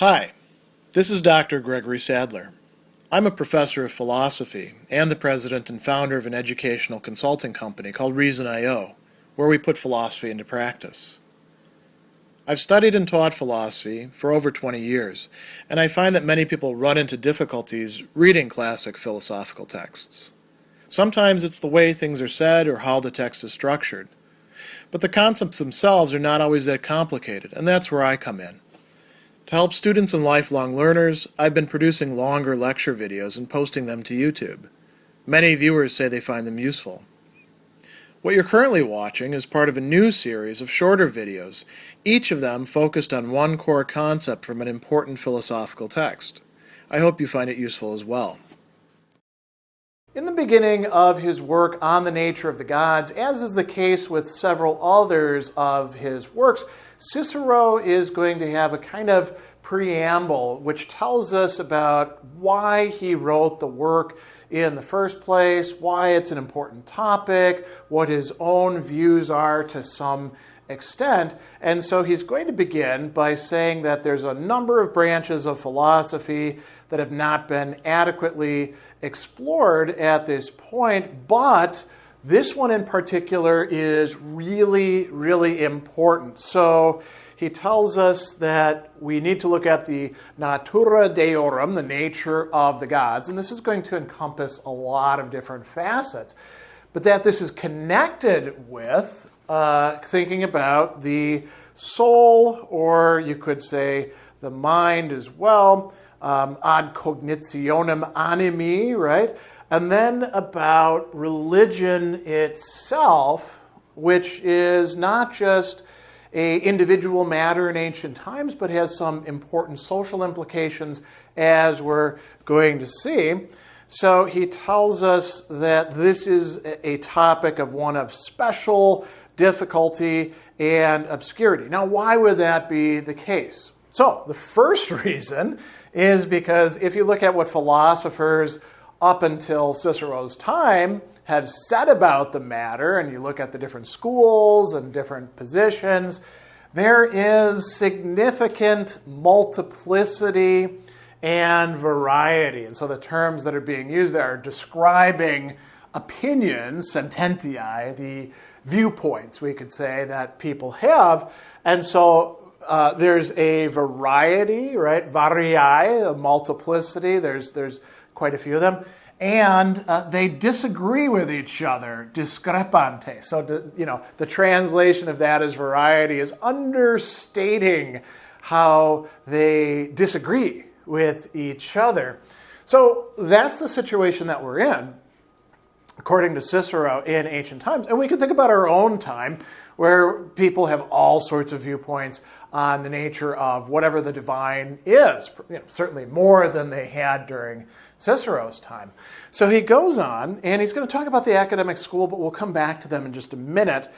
Hi, this is Dr. Gregory Sadler. I'm a professor of philosophy and the president and founder of an educational consulting company called Reason.io, where we put philosophy into practice. I've studied and taught philosophy for over 20 years, and I find that many people run into difficulties reading classic philosophical texts. Sometimes it's the way things are said or how the text is structured. But the concepts themselves are not always that complicated, and that's where I come in. To help students and lifelong learners, I've been producing longer lecture videos and posting them to YouTube. Many viewers say they find them useful. What you're currently watching is part of a new series of shorter videos, each of them focused on one core concept from an important philosophical text. I hope you find it useful as well. In the beginning of his work on the nature of the gods, as is the case with several others of his works, Cicero is going to have a kind of preamble which tells us about why he wrote the work in the first place, why it's an important topic, what his own views are to some extent. And so he's going to begin by saying that there's a number of branches of philosophy that have not been adequately explored at this point, but this one in particular is really, really important. So he tells us that we need to look at the natura deorum, the nature of the gods, and this is going to encompass a lot of different facets, but that this is connected with thinking about the soul, or you could say the mind as well, ad cognitionem animi, right? And then about religion itself, which is not just an individual matter in ancient times, but has some important social implications, as we're going to see. So he tells us that this is a topic of one of special difficulty and obscurity. Now, why would that be the case? So the first reason is because if you look at what philosophers up until Cicero's time have said about the matter, and you look at the different schools and different positions, there is significant multiplicity and variety. And so the terms that are being used there are describing opinions, sententiae, the viewpoints, we could say, that people have. And so there's a variety, right? Variae, a multiplicity. There's quite a few of them. And they disagree with each other, discrepante. So, the translation of that as variety is understating how they disagree with each other. So that's the situation that we're in, according to Cicero, in ancient times. And we can think about our own time, where people have all sorts of viewpoints on the nature of whatever the divine is, certainly more than they had during Cicero's time. So he goes on, and he's going to talk about the academic school, but we'll come back to them in just a minute.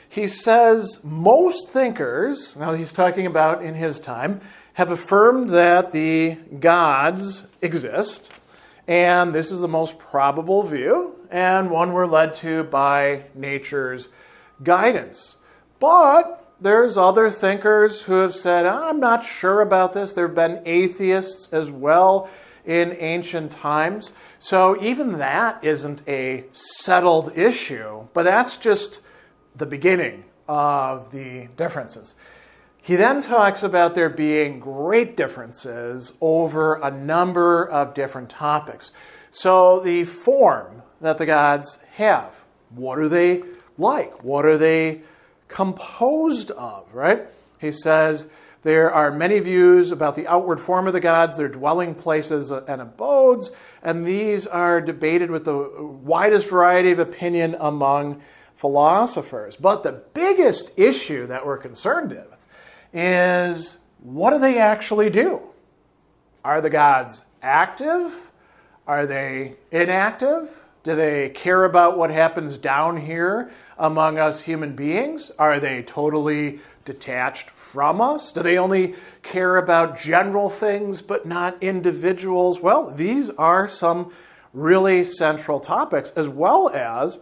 He says most thinkers, now he's talking about in his time, have affirmed that the gods exist, and this is the most probable view, and one we're led to by nature's guidance. But there's other thinkers who have said, I'm not sure about this. There have been atheists as well in ancient times. So even that isn't a settled issue, but that's just the beginning of the differences. He then talks about there being great differences over a number of different topics. So the form that the gods have, what are they like? What are they composed of, right? He says there are many views about the outward form of the gods, their dwelling places and abodes, and these are debated with the widest variety of opinion among philosophers. But the biggest issue that we're concerned with is, what do they actually do? Are the gods active? Are they inactive? Do they care about what happens down here among us human beings? Are they totally detached from us? Do they only care about general things but not individuals? Well, these are some really central topics, as well as,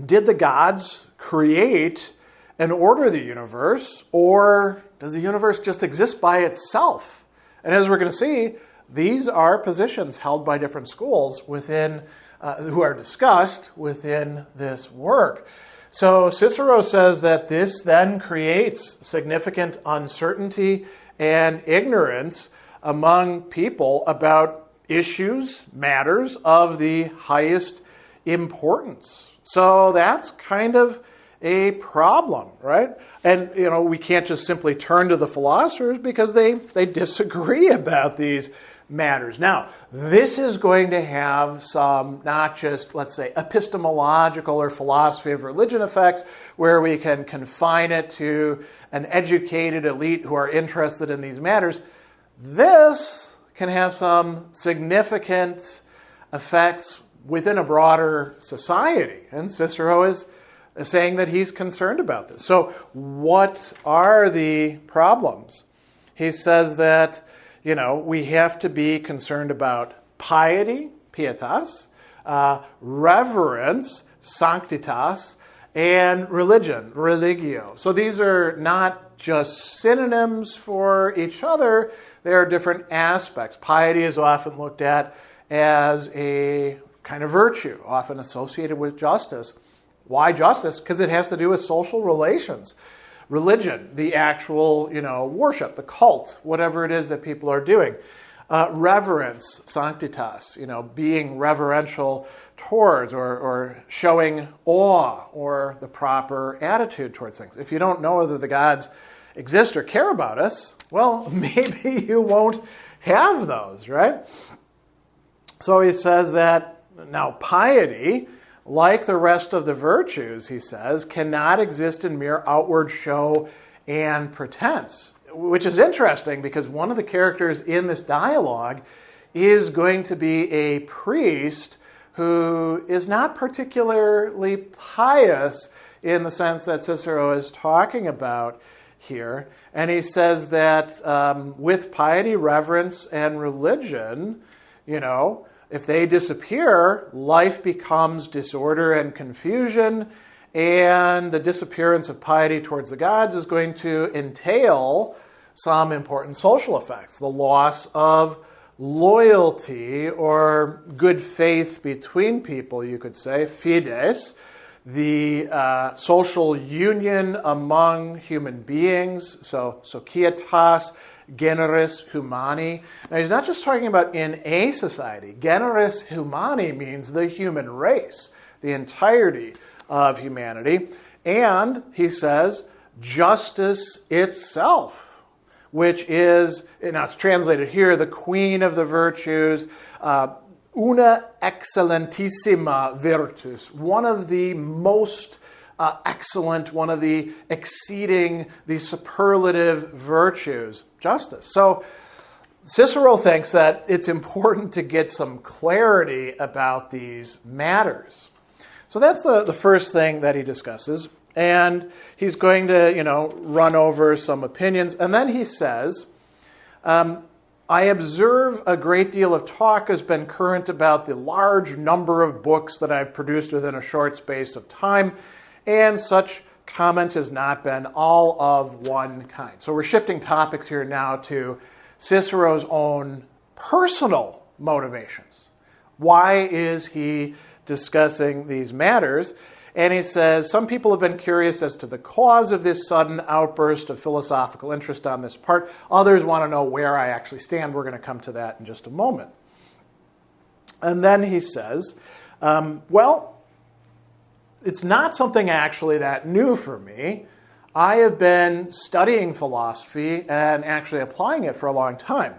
did the gods create and order the universe, or Does the universe just exist by itself? And as we're going to see, these are positions held by different schools within who are discussed within this work. So Cicero says that this then creates significant uncertainty and ignorance among people about issues, matters of the highest importance. So that's kind of a problem, right? And, we can't just simply turn to the philosophers because they disagree about these matters. Now, this is going to have some, not just, let's say, epistemological or philosophy of religion effects, where we can confine it to an educated elite who are interested in these matters. This can have some significant effects within a broader society. And Cicero is saying that he's concerned about this. So what are the problems? He says that, we have to be concerned about piety, pietas, reverence, sanctitas, and religion, religio. So these are not just synonyms for each other. They are different aspects. Piety is often looked at as a kind of virtue, often associated with justice. Why justice? Because it has to do with social relations. Religion, the actual, worship, the cult, whatever it is that people are doing. Reverence, sanctitas, being reverential towards or showing awe or the proper attitude towards things. If you don't know whether the gods exist or care about us, well, maybe you won't have those, right? So he says that now piety, like the rest of the virtues, he says, cannot exist in mere outward show and pretense, which is interesting because one of the characters in this dialogue is going to be a priest who is not particularly pious in the sense that Cicero is talking about here. And he says that with piety, reverence, and religion, if they disappear, life becomes disorder and confusion, and the disappearance of piety towards the gods is going to entail some important social effects. The loss of loyalty or good faith between people, you could say, fides, the social union among human beings, so societas generis humani. Now, he's not just talking about in a society. Generis humani means the human race, the entirety of humanity. And, he says, justice itself, which is, now it's translated here, the queen of the virtues, una excellentissima virtus, one of the most excellent, one of the exceeding, the superlative virtues, justice. So Cicero thinks that it's important to get some clarity about these matters. So that's the first thing that he discusses. And he's going to, run over some opinions. And then he says, I observe a great deal of talk has been current about the large number of books that I've produced within a short space of time, and such comment has not been all of one kind. So we're shifting topics here now to Cicero's own personal motivations. Why is he discussing these matters? And he says, some people have been curious as to the cause of this sudden outburst of philosophical interest on this part. Others want to know where I actually stand. We're going to come to that in just a moment. And then he says, it's not something actually that new for me. I have been studying philosophy and actually applying it for a long time.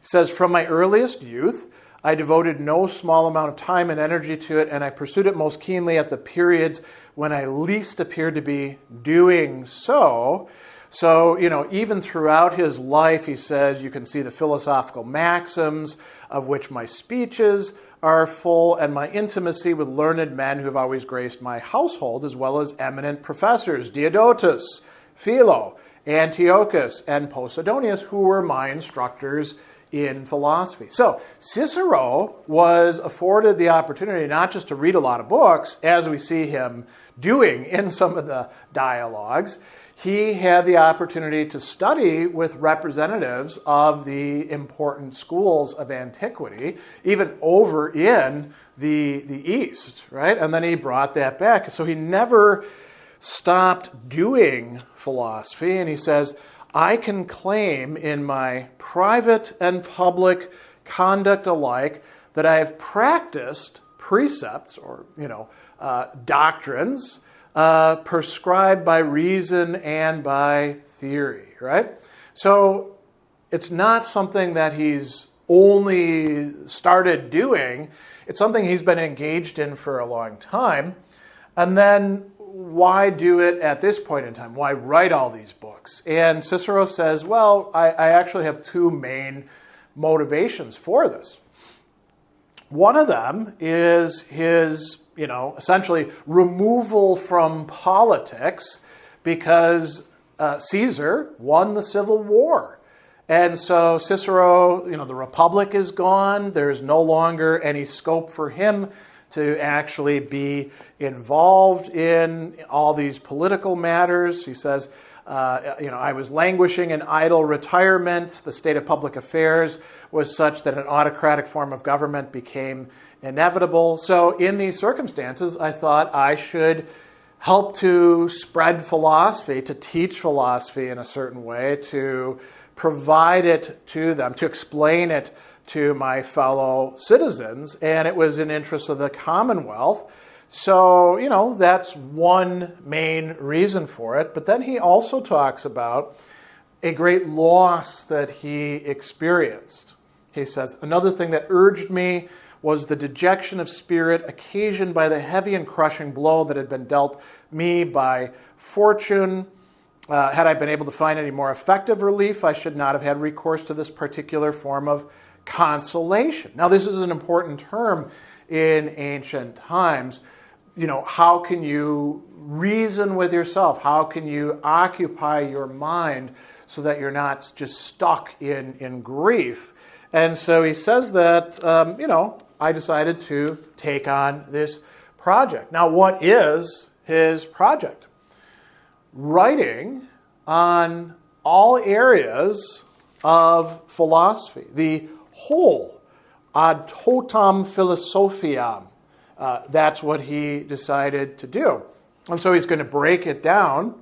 He says, from my earliest youth, I devoted no small amount of time and energy to it, and I pursued it most keenly at the periods when I least appeared to be doing so. So, even throughout his life, he says, you can see the philosophical maxims of which my speeches are full, and my intimacy with learned men who have always graced my household, as well as eminent professors, Diodotus, Philo, Antiochus and Posidonius, who were my instructors in philosophy. So Cicero was afforded the opportunity not just to read a lot of books, as we see him doing in some of the dialogues. He had the opportunity to study with representatives of the important schools of antiquity, even over in the East, right? And then he brought that back. So he never stopped doing philosophy, and he says, I can claim in my private and public conduct alike that I have practiced precepts or, doctrines prescribed by reason and by theory, right? So it's not something that he's only started doing. It's something he's been engaged in for a long time. And then why do it at this point in time? Why write all these books? And Cicero says, well, I actually have two main motivations for this. One of them is his, essentially removal from politics because Caesar won the Civil War. And so Cicero, the Republic is gone. There's no longer any scope for him to actually be involved in all these political matters. He says, I was languishing in idle retirement. The state of public affairs was such that an autocratic form of government became inevitable. So in these circumstances, I thought I should help to spread philosophy, to teach philosophy in a certain way, to provide it to them, to explain it to my fellow citizens, and it was in interest of the Commonwealth. So, that's one main reason for it. But then he also talks about a great loss that he experienced. He says, another thing that urged me was the dejection of spirit occasioned by the heavy and crushing blow that had been dealt me by fortune. Had I been able to find any more effective relief, I should not have had recourse to this particular form of consolation. Now, this is an important term in ancient times. How can you reason with yourself? How can you occupy your mind so that you're not just stuck in grief? And so he says that, I decided to take on this project. Now, what is his project? Writing on all areas of philosophy, the whole ad totam philosophiam. That's what he decided to do. And so he's going to break it down.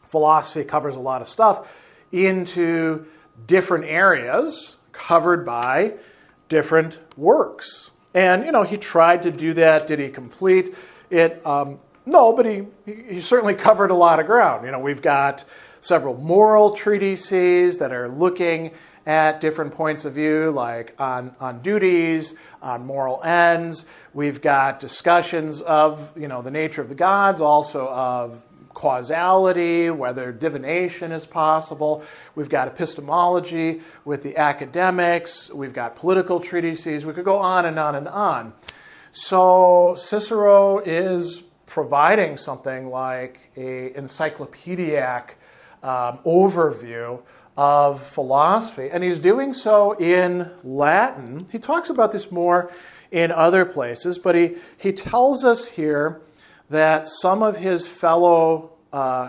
Philosophy covers a lot of stuff into different areas covered by different works. And, he tried to do that. Did he complete it? No, but he certainly covered a lot of ground. We've got several moral treatises that are looking at different points of view, like on duties, on moral ends. We've got discussions of, the nature of the gods, also of causality, whether divination is possible. We've got epistemology with the academics. We've got political treatises. We could go on and on and on. So Cicero is providing something like an encyclopedic overview of philosophy, and he's doing so in Latin. He talks about this more in other places, but he tells us here that some of his fellow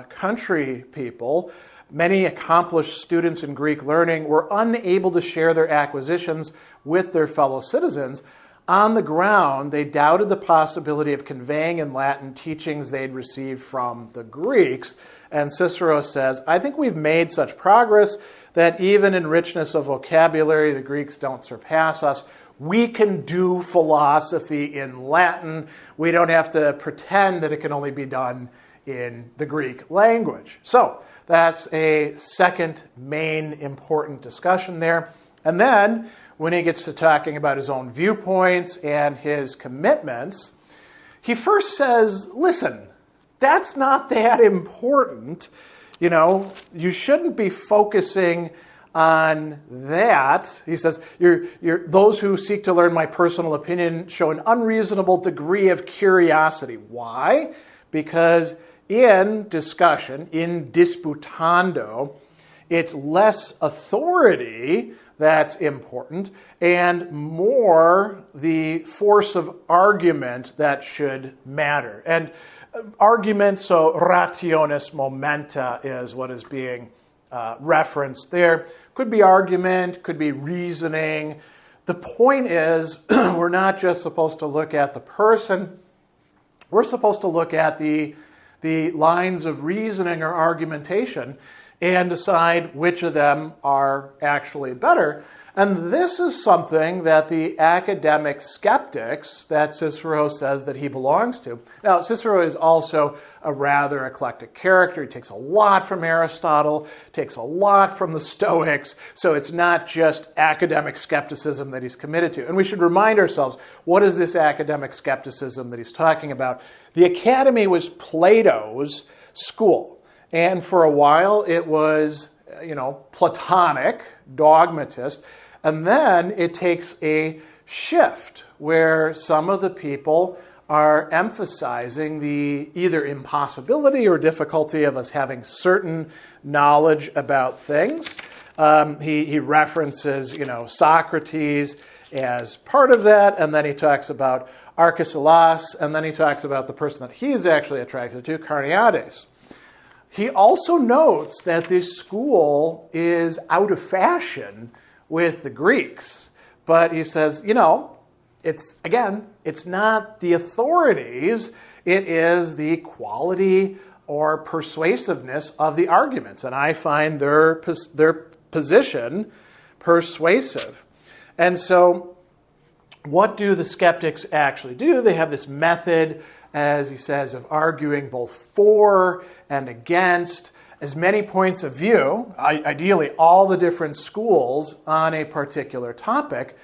country people, many accomplished students in Greek learning, were unable to share their acquisitions with their fellow citizens. On the ground, they doubted the possibility of conveying in Latin teachings they'd received from the Greeks. And Cicero says, I think we've made such progress that even in richness of vocabulary, the Greeks don't surpass us. We can do philosophy in Latin. We don't have to pretend that it can only be done in the Greek language. So that's a second main important discussion there. And then when he gets to talking about his own viewpoints and his commitments, he first says, listen, that's not that important. You shouldn't be focusing on that. He says, those who seek to learn my personal opinion show an unreasonable degree of curiosity. Why? Because in discussion, in disputando, it's less authority that's important and more the force of argument that should matter. And argument, so rationis momenta is what is being referenced there. Could be argument, could be reasoning. The point is, we're not just supposed to look at the person, we're supposed to look at the lines of reasoning or argumentation and decide which of them are actually better. And this is something that the academic skeptics that Cicero says that he belongs to. Now, Cicero is also a rather eclectic character. He takes a lot from Aristotle, takes a lot from the Stoics, so it's not just academic skepticism that he's committed to. And we should remind ourselves, what is this academic skepticism that he's talking about? The Academy was Plato's school, and for a while it was, Platonic, dogmatist, and then it takes a shift where some of the people are emphasizing the either impossibility or difficulty of us having certain knowledge about things. He references, Socrates as part of that, and then he talks about Arcesilas, and then he talks about the person that he's actually attracted to, Carneades. He also notes that this school is out of fashion with the Greeks. But he says, it's not the authorities, it is the quality or persuasiveness of the arguments. And I find their position persuasive. And so what do the skeptics actually do? They have this method, as he says, of arguing both for and against as many points of view, ideally all the different schools on a particular topic.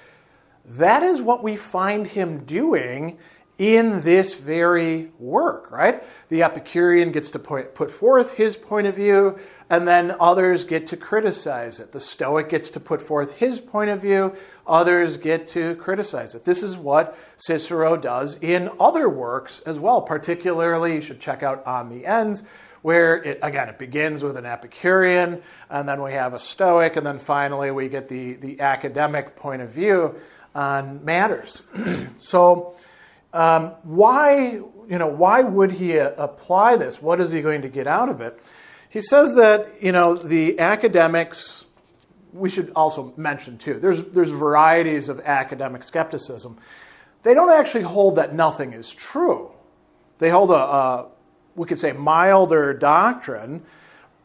That is what we find him doing in this very work, right? The Epicurean gets to put forth his point of view, and then others get to criticize it. The Stoic gets to put forth his point of view, others get to criticize it. This is what Cicero does in other works as well. Particularly, you should check out On the Ends, where it begins with an Epicurean, and then we have a Stoic, and then finally we get the academic point of view on matters. So why would he apply this? What is he going to get out of it? He says that, the academics, we should also mention too, there's varieties of academic skepticism. They don't actually hold that nothing is true. They hold we could say, milder doctrine,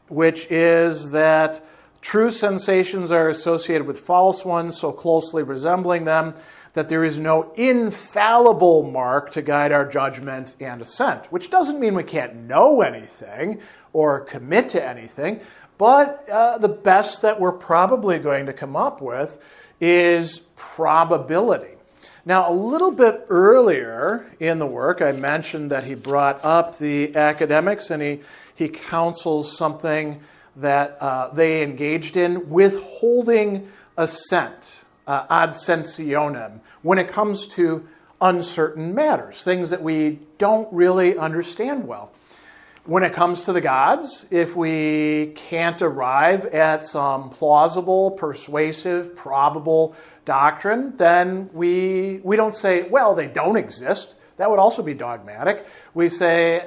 which is that true sensations are associated with false ones so closely resembling them that there is no infallible mark to guide our judgment and assent, which doesn't mean we can't know anything or commit to anything, but the best that we're probably going to come up with is probability. Now, a little bit earlier in the work, I mentioned that he brought up the academics, and he counsels something that they engaged in, withholding assent, ad sensionem, when it comes to uncertain matters, things that we don't really understand well. When it comes to the gods, if we can't arrive at some plausible, persuasive, probable doctrine, then we don't say, well, they don't exist. That would also be dogmatic. We say,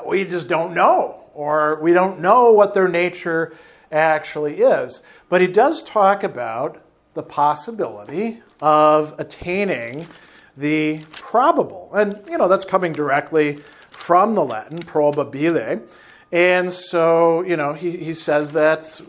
we just don't know, or we don't know what their nature actually is. But he does talk about the possibility of attaining the probable. And, that's coming directly from the Latin, probabile. And so, he says that,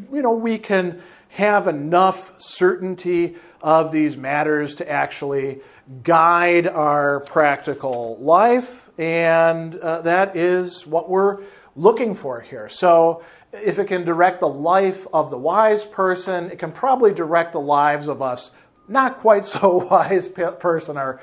we can have enough certainty of these matters to actually guide our practical life, and that is what we're looking for here. So if it can direct the life of the wise person, it can probably direct the lives of us not quite so wise person, or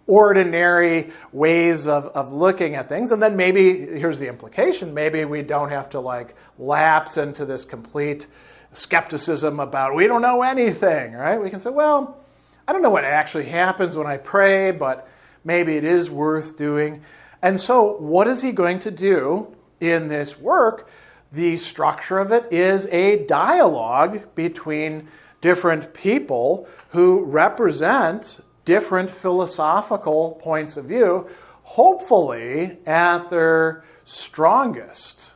ordinary ways of looking at things. And then maybe, here's the implication, maybe we don't have to lapse into this complete skepticism about we don't know anything, right? We can say, well, I don't know what actually happens when I pray, but maybe it is worth doing. And so what is he going to do in this work? The structure of it is a dialogue between different people who represent different philosophical points of view, hopefully at their strongest.